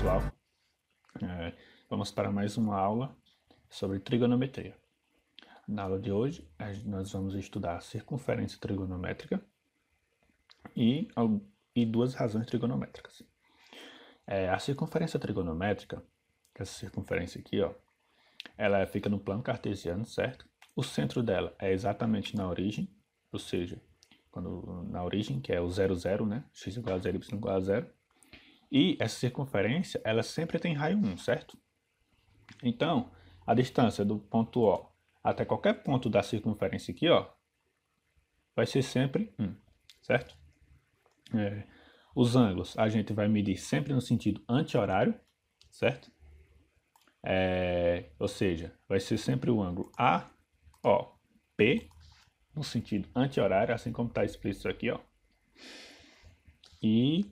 pessoal, vamos para mais uma aula sobre trigonometria. Na aula de hoje, nós vamos estudar a circunferência trigonométrica e duas razões trigonométricas. A circunferência trigonométrica, essa circunferência aqui, ó, ela fica no plano cartesiano, certo? O centro dela é exatamente na origem, ou seja, na origem, que é o 0, 0, né? X igual a 0, y igual a 0. E essa circunferência, ela sempre tem raio 1, certo? Então, a distância do ponto O até qualquer ponto da circunferência aqui, ó, vai ser sempre 1, certo? Os ângulos a gente vai medir sempre no sentido anti-horário, certo? Ou seja, vai ser sempre o ângulo AOP no sentido anti-horário, assim como está explícito aqui, ó. E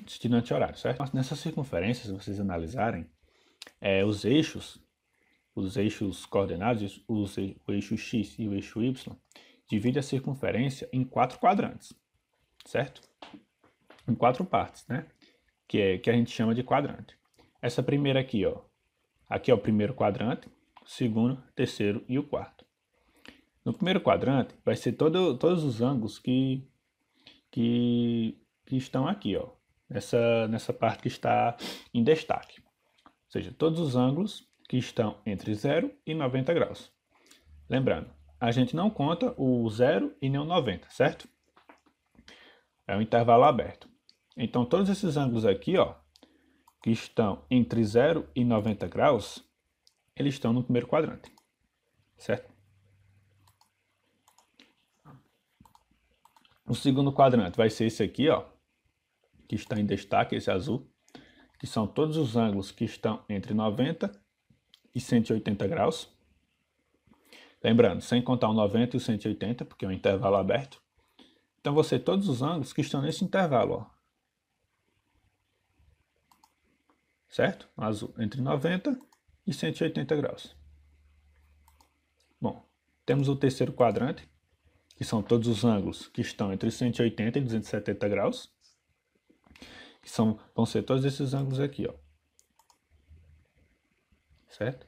sentido anti-horário, certo? Mas nessa circunferência, se vocês analisarem, os eixos coordenados, o eixo x e o eixo y, dividem a circunferência em 4 quadrantes, certo? Em 4 partes, né? Que a gente chama de quadrante. Essa primeira aqui, ó. Aqui é o primeiro quadrante, o segundo, o terceiro e o quarto. No primeiro quadrante vai ser todos os ângulos que estão aqui, ó. Nessa parte que está em destaque. Ou seja, todos os ângulos que estão entre 0 e 90 graus. Lembrando, a gente não conta o 0 e nem o 90, certo? É um intervalo aberto. Então, todos esses ângulos aqui, ó, que estão entre 0 e 90 graus, eles estão no primeiro quadrante, certo? O segundo quadrante vai ser esse aqui, ó, que está em destaque, esse azul, que são todos os ângulos que estão entre 90 e 180 graus. Lembrando, sem contar o 90 e o 180, porque é um intervalo aberto. Então, vão ser todos os ângulos que estão nesse intervalo, ó. Certo? Azul, entre 90 e 180 graus. Bom, temos o terceiro quadrante, que são todos os ângulos que estão entre 180 e 270 graus. Que vão ser todos esses ângulos aqui, ó. Certo?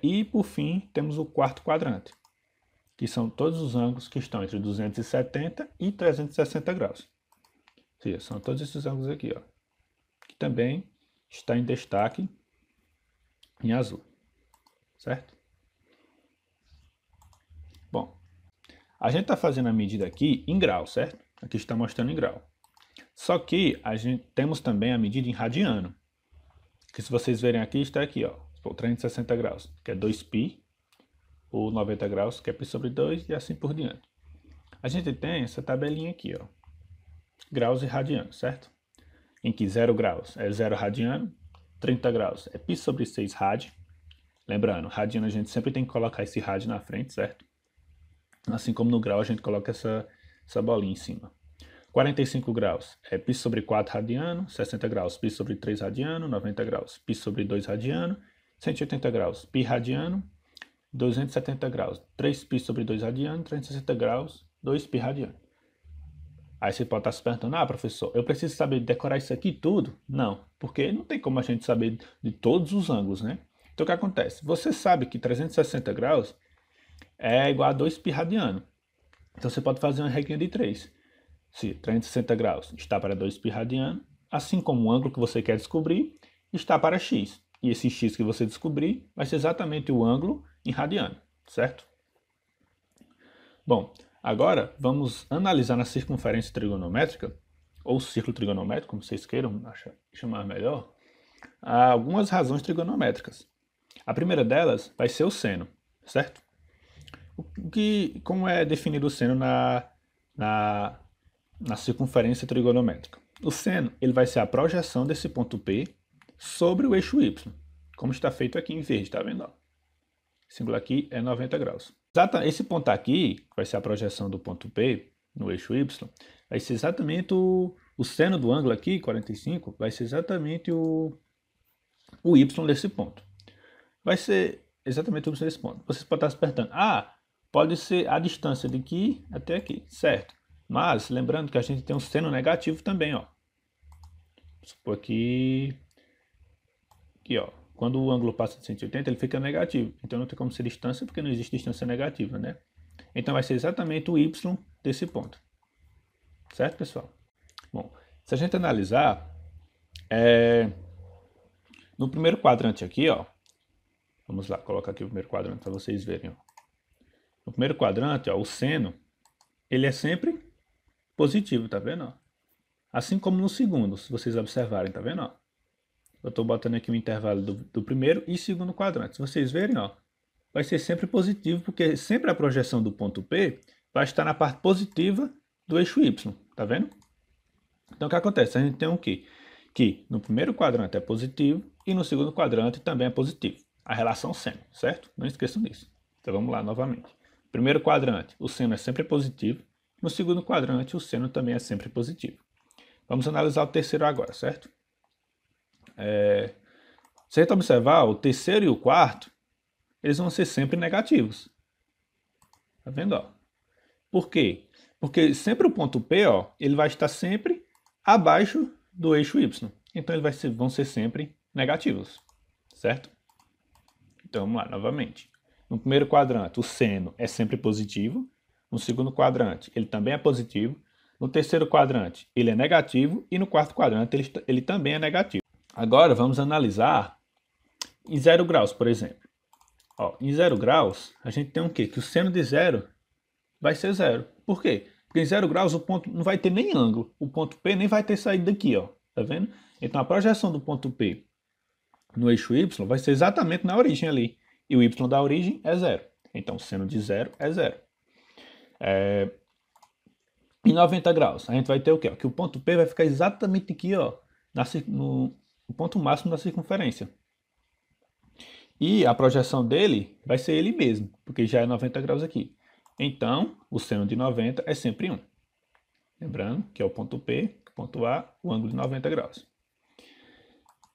E, por fim, temos o quarto quadrante, que são todos os ângulos que estão entre 270 e 360 graus. Ou seja, são todos esses ângulos aqui, ó, que também está em destaque em azul, certo? Bom, a gente está fazendo a medida aqui em grau, certo? Aqui está mostrando em grau. Só que temos também a medida em radiano, que se vocês verem aqui, está aqui, ó, 360 graus, que é 2π, ou 90 graus, que é π sobre 2, e assim por diante. A gente tem essa tabelinha aqui, ó, graus e radiano, certo? Em que 0 graus é 0 radiano, 30 graus é π sobre 6 rad. Lembrando, radiano a gente sempre tem que colocar esse rad na frente, certo? Assim como no grau a gente coloca essa bolinha em cima. 45 graus é π sobre 4 radiano, 60 graus π sobre 3 radiano, 90 graus π sobre 2 radiano, 180 graus π radiano, 270 graus 3π sobre 2 radiano, 360 graus 2π radiano. Aí você pode estar se perguntando, professor, eu preciso saber decorar isso aqui tudo? Não, porque não tem como a gente saber de todos os ângulos, né? Então o que acontece? Você sabe que 360 graus é igual a 2π radiano. Então você pode fazer uma regrinha de 3. Se 360 graus está para 2π radiano, assim como o ângulo que você quer descobrir está para x. E esse x que você descobrir vai ser exatamente o ângulo em radiano, certo? Bom, agora vamos analisar na circunferência trigonométrica, ou círculo trigonométrico, como vocês queiram chamar melhor, algumas razões trigonométricas. A primeira delas vai ser o seno, certo? Como é definido o seno na circunferência trigonométrica? O seno ele vai ser a projeção desse ponto P sobre o eixo y, como está feito aqui em verde, tá vendo? Esse ângulo aqui é 90 graus. Esse ponto aqui, que vai ser a projeção do ponto P no eixo y, vai ser exatamente o seno do ângulo aqui, 45, vai ser exatamente o y desse ponto. Vai ser exatamente o y desse ponto. Vocês podem estar se perguntando, pode ser a distância de aqui até aqui, certo? Mas, lembrando que a gente tem um seno negativo também, ó. Vou supor aqui, ó. Quando o ângulo passa de 180, ele fica negativo. Então não tem como ser distância, porque não existe distância negativa, né? Então vai ser exatamente o y desse ponto. Certo, pessoal? Bom, se a gente analisar, no primeiro quadrante aqui, ó. Vamos lá, colocar aqui o primeiro quadrante para vocês verem, ó. No primeiro quadrante, ó, o seno, ele é sempre positivo, tá vendo? Ó? Assim como no segundo, se vocês observarem, tá vendo? Ó? Eu estou botando aqui o intervalo do primeiro e segundo quadrante. Se vocês verem, ó, vai ser sempre positivo, porque sempre a projeção do ponto P vai estar na parte positiva do eixo Y, tá vendo? Então o que acontece? A gente tem o quê? Que no primeiro quadrante é positivo e no segundo quadrante também é positivo. A relação seno, certo? Não esqueçam disso. Então vamos lá novamente. Primeiro quadrante, o seno é sempre positivo. No segundo quadrante, o seno também é sempre positivo. Vamos analisar o terceiro agora, certo? Se a gente observar, o terceiro e o quarto, eles vão ser sempre negativos. Tá vendo? Ó? Por quê? Porque sempre o ponto P, ó, ele vai estar sempre abaixo do eixo Y. Então eles vão ser sempre negativos, certo? Então vamos lá, novamente. No primeiro quadrante, o seno é sempre positivo. No segundo quadrante, ele também é positivo. No terceiro quadrante, ele é negativo. E no quarto quadrante, ele também é negativo. Agora, vamos analisar em 0 graus, por exemplo. Ó, em 0 graus, a gente tem o quê? Que o seno de zero vai ser zero. Por quê? Porque em 0 graus o ponto não vai ter nem ângulo. O ponto P nem vai ter saído daqui, ó. Tá vendo? Então a projeção do ponto P no eixo Y vai ser exatamente na origem ali. E o Y da origem é zero. Então o seno de zero é zero. Em 90 graus, a gente vai ter o quê? Que o ponto P vai ficar exatamente aqui, ó, no ponto máximo da circunferência. E a projeção dele vai ser ele mesmo, porque já é 90 graus aqui. Então, o seno de 90 é sempre 1. Lembrando que é o ponto P, ponto A, o ângulo de 90 graus.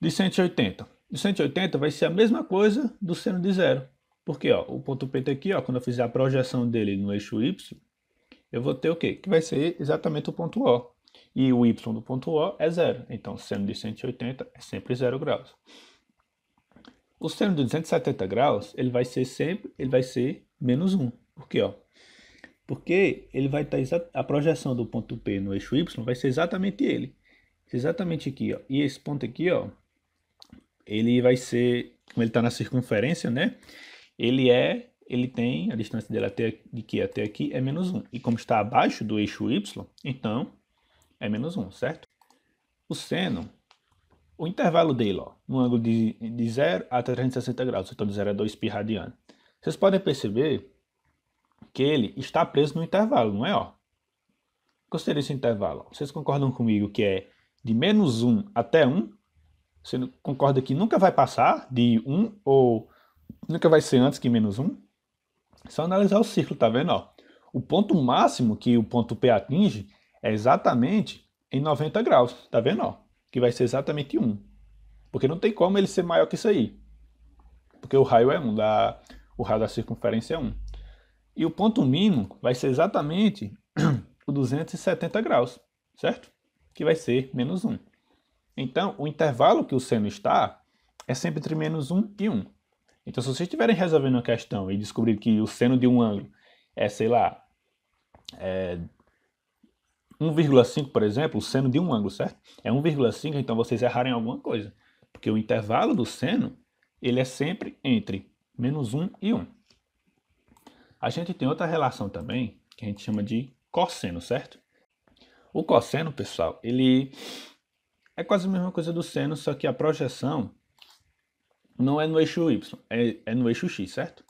De 180. De 180 vai ser a mesma coisa do seno de zero. Porque ó, o ponto P está aqui, ó, quando eu fizer a projeção dele no eixo Y, eu vou ter o quê? Que vai ser exatamente o ponto O. E o Y do ponto O é zero. Então, o seno de 180 é sempre 0 graus. O seno de 270 graus, ele vai ser menos 1. Por quê? Ó? Porque ele vai estar a projeção do ponto P no eixo Y vai ser exatamente ele. Exatamente aqui, ó. E esse ponto aqui, ó, ele vai ser, como ele está na circunferência, né? Ele tem a distância dele de aqui até aqui é menos 1. E como está abaixo do eixo Y, então é menos 1, certo? O seno, o intervalo dele, ó, no ângulo de 0 até 360 graus, então de 0 a 2 π radiano. Vocês podem perceber que ele está preso no intervalo, não é? Ó? Gostei desse intervalo. Vocês concordam comigo que é de menos 1 até 1? Você concorda que nunca vai passar de 1 ou nunca vai ser antes que menos 1? É só analisar o círculo, tá vendo? Ó? O ponto máximo que o ponto P atinge é exatamente em 90 graus, tá vendo? Ó? Que vai ser exatamente 1. Porque não tem como ele ser maior que isso aí. Porque o raio é 1, o raio da circunferência é 1. E o ponto mínimo vai ser exatamente o 270 graus, certo? Que vai ser menos 1. Então, o intervalo que o seno está é sempre entre menos 1 e 1. Então, se vocês estiverem resolvendo uma questão e descobrir que o seno de um ângulo é, sei lá, 1,5, por exemplo, o seno de um ângulo, certo? É 1,5, então vocês erraram em alguma coisa. Porque o intervalo do seno, ele é sempre entre menos 1 e 1. A gente tem outra relação também, que a gente chama de cosseno, certo? O cosseno, pessoal, ele é quase a mesma coisa do seno, só que a projeção não é no eixo Y, é no eixo X, certo?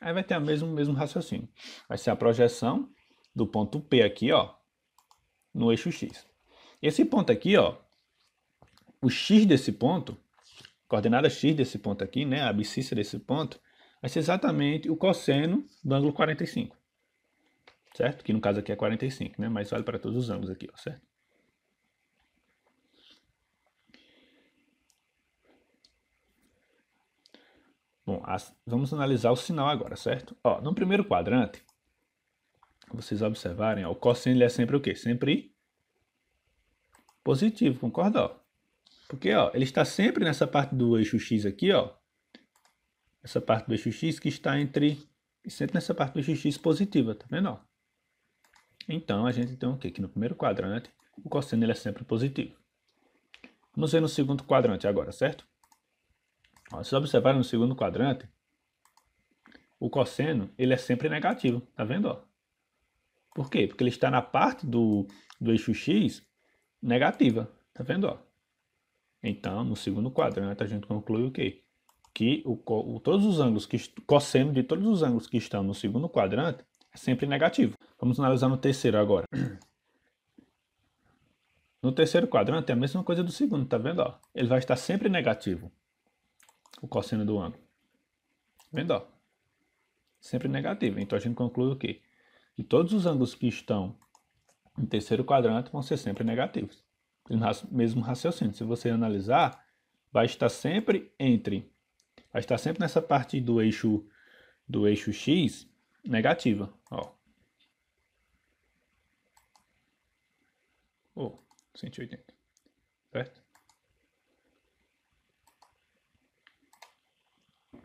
Aí vai ter o mesmo raciocínio. Vai ser a projeção do ponto P aqui, ó, no eixo X. Esse ponto aqui, ó, o X desse ponto, coordenada X desse ponto aqui, né, a abscissa desse ponto, vai ser exatamente o cosseno do ângulo 45. Certo? Que no caso aqui é 45, né? Mas vale para todos os ângulos aqui, ó, certo? Bom, vamos analisar o sinal agora, certo? Ó, no primeiro quadrante, vocês observarem, ó, o cosseno ele é sempre o quê? Sempre positivo, concorda? Ó? Porque ó, ele está sempre nessa parte do eixo x aqui, ó. Essa parte do eixo x que está sempre nessa parte do eixo x positiva, tá vendo? Ó? Então a gente tem o quê? Que no primeiro quadrante o cosseno ele é sempre positivo. Vamos ver no segundo quadrante agora, certo? Ó, vocês observaram no segundo quadrante, o cosseno ele é sempre negativo, tá vendo? Ó? Por quê? Porque ele está na parte do eixo x negativa, tá vendo? Ó? Então, no segundo quadrante, a gente conclui o quê? Que todos os ângulos cosseno de todos os ângulos que estão no segundo quadrante é sempre negativo. Vamos analisar no terceiro agora. No terceiro quadrante é a mesma coisa do segundo, tá vendo? Ó? Ele vai estar sempre negativo, o cosseno do ângulo. Tá vendo? Ó? Sempre negativo. Então a gente conclui o quê? Que todos os ângulos que estão no terceiro quadrante vão ser sempre negativos. Pelo mesmo raciocínio. Se você analisar, vai estar sempre nessa parte do eixo x negativa, ó. 180, certo?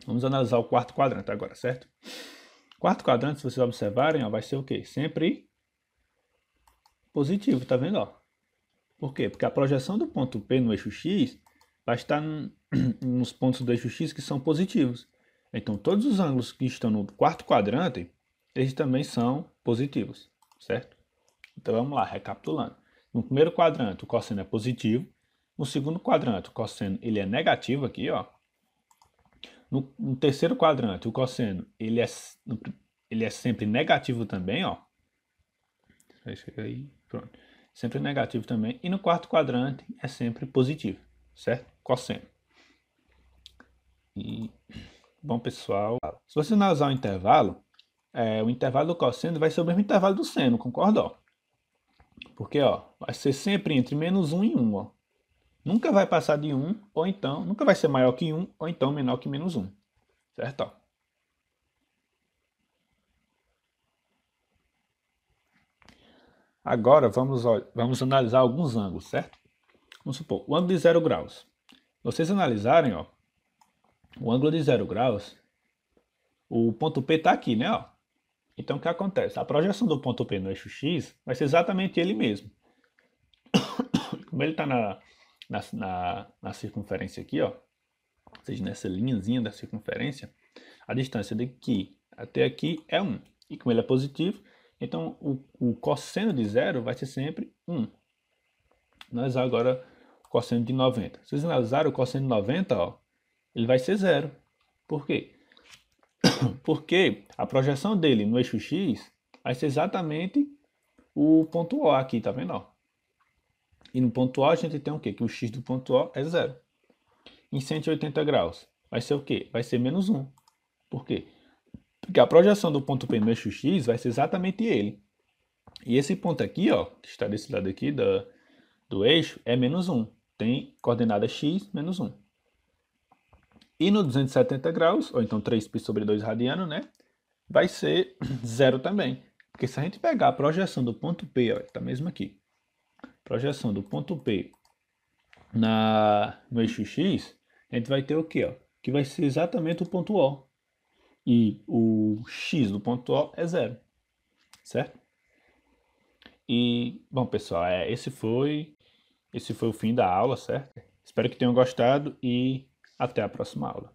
Vamos analisar o quarto quadrante agora, certo? Quarto quadrante, se vocês observarem, ó, vai ser o quê? Sempre positivo, tá vendo? Ó? Por quê? Porque a projeção do ponto P no eixo x vai estar nos pontos do eixo x que são positivos. Então, todos os ângulos que estão no quarto quadrante, eles também são positivos, certo? Então, vamos lá, recapitulando. No primeiro quadrante, o cosseno é positivo. No segundo quadrante, o cosseno ele é negativo aqui, ó. No terceiro quadrante, o cosseno ele é sempre negativo também, ó. Vai chegar aí, pronto. Sempre negativo também. E no quarto quadrante é sempre positivo, certo? Cosseno. E, bom, pessoal, se você analisar o intervalo do cosseno vai ser o mesmo intervalo do seno, concorda? Ó? Porque, ó, vai ser sempre entre menos 1 e 1, ó. Nunca vai passar de 1, ou então, nunca vai ser maior que 1, ou então menor que menos 1, certo? Ó. Agora, vamos analisar alguns ângulos, certo? Vamos supor, o ângulo de 0 graus. Vocês analisarem, ó, o ângulo de 0 graus, o ponto P está aqui, né? Ó. Então, o que acontece? A projeção do ponto P no eixo X vai ser exatamente ele mesmo. Como ele está na circunferência aqui, ó, ou seja, nessa linhazinha da circunferência, a distância daqui até aqui é 1. E como ele é positivo, então o cosseno de 0 vai ser sempre 1. Analisar agora o cosseno de 90. Se vocês analisarem o cosseno de 90, ó, ele vai ser 0. Por quê? Porque a projeção dele no eixo X vai ser exatamente o ponto O aqui, tá vendo? Ó? E no ponto O a gente tem o quê? Que o X do ponto O é 0. Em 180 graus vai ser o quê? Vai ser menos 1. Por quê? Porque a projeção do ponto P no eixo X vai ser exatamente ele. E esse ponto aqui, ó, que está desse lado aqui do eixo, é menos 1. Tem coordenada x menos 1. E no 270 graus, ou então 3π sobre 2 radiano, né? Vai ser 0 também. Porque se a gente pegar a projeção do ponto P, ó, está mesmo aqui. Projeção do ponto P no eixo x, a gente vai ter o quê? Ó? Que vai ser exatamente o ponto O. E o x do ponto O é 0. Certo? E, bom, pessoal, esse foi o fim da aula, certo? Espero que tenham gostado e até a próxima aula.